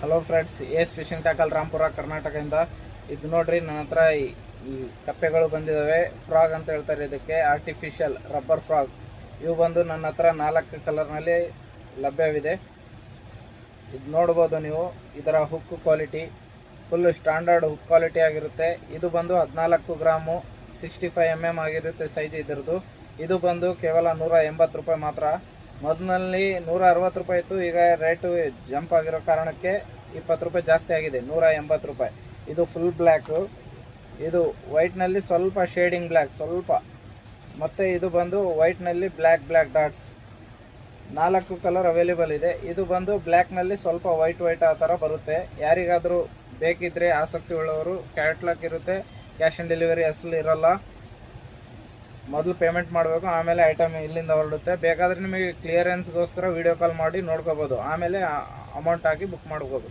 Hello friends, S fishing tackle Rampura ಕರ್ನಾಟಕದಿಂದ. ಇದು ನೋಡ್ರಿ, ನನ್ನ ಹತ್ರ ಈ ಕಪ್ಪೆಗಳು ಬಂದಿದ್ದಾವೆ. ಫ್ರಾಗ್ ಅಂತ ಹೇಳ್ತಾರೆ ಇದಕ್ಕೆ, ಆರ್ಟಿಫಿಷಿಯಲ್ ರಬ್ಬರ್ ಫ್ರಾಗ್. ಇವು ಬಂದು ನನ್ನ ಹತ್ರ 4 ಕಲರ್ನಲ್ಲಿ ಲಭ್ಯವಿದೆ. ಇದು ನೋಡ್ಬೋದು ನೀವು. ಇದರ hook quality full standard hook quality ಆಗಿರುತ್ತೆ. ಇದು ಬಂದು 14 ಗ್ರಾಮು 65 mm ಆಗಿರುತ್ತೆ ಸೈಜ್ ಇದರದು. ಇದು ಬಂದು ಕೇವಲ 180 ರೂಪಾಯಿ ಮಾತ್ರ. ಮೊದಲಿನಲ್ಲಿ 160 ರೂಪಾಯಿ ಇತ್ತು, ಈಗ ರೇಟು ಜಂಪ್ ಆಗಿರೋ ಕಾರಣಕ್ಕೆ 20 ರೂಪಾಯಿ ಜಾಸ್ತಿ ಆಗಿದೆ, 180 ರೂಪಾಯಿ. ಇದು ಫುಲ್ ಬ್ಲ್ಯಾಕು, ಇದು ವೈಟ್ನಲ್ಲಿ ಸ್ವಲ್ಪ ಶೇಡಿಂಗ್ ಬ್ಲ್ಯಾಕ್ ಸ್ವಲ್ಪ, ಮತ್ತು ಇದು ಬಂದು ವೈಟ್ನಲ್ಲಿ ಬ್ಲ್ಯಾಕ್ ಡಾಟ್ಸ್. 4 ಕಲರ್ ಅವೈಲೇಬಲ್ ಇದೆ. ಇದು ಬಂದು ಬ್ಲ್ಯಾಕ್ನಲ್ಲಿ ಸ್ವಲ್ಪ ವೈಟ್ ಆ ಥರ ಬರುತ್ತೆ. ಯಾರಿಗಾದರೂ ಬೇಕಿದ್ದರೆ ಆಸಕ್ತಿ ಉಳ್ಳವರು, ಕ್ಯಾಟ್ಲಾಗ್ ಇರುತ್ತೆ, ಕ್ಯಾಶ್ ಆನ್ ಡೆಲಿವರಿ ಅಸಲು ಇರೋಲ್ಲ. ಮೊದಲು ಪೇಮೆಂಟ್ ಮಾಡಬೇಕು, ಆಮೇಲೆ ಐಟಮ್ ಇಲ್ಲಿಂದ ಹೊರಡುತ್ತೆ. ಬೇಕಾದರೆ ನಿಮಗೆ ಕ್ಲಿಯರೆನ್ಸ್ಗೋಸ್ಕರ ವೀಡಿಯೋ ಕಾಲ್ ಮಾಡಿ ನೋಡ್ಕೋಬೋದು, ಆಮೇಲೆ ಅಮೌಂಟ್ ಹಾಕಿ ಬುಕ್ ಮಾಡ್ಬೋದು.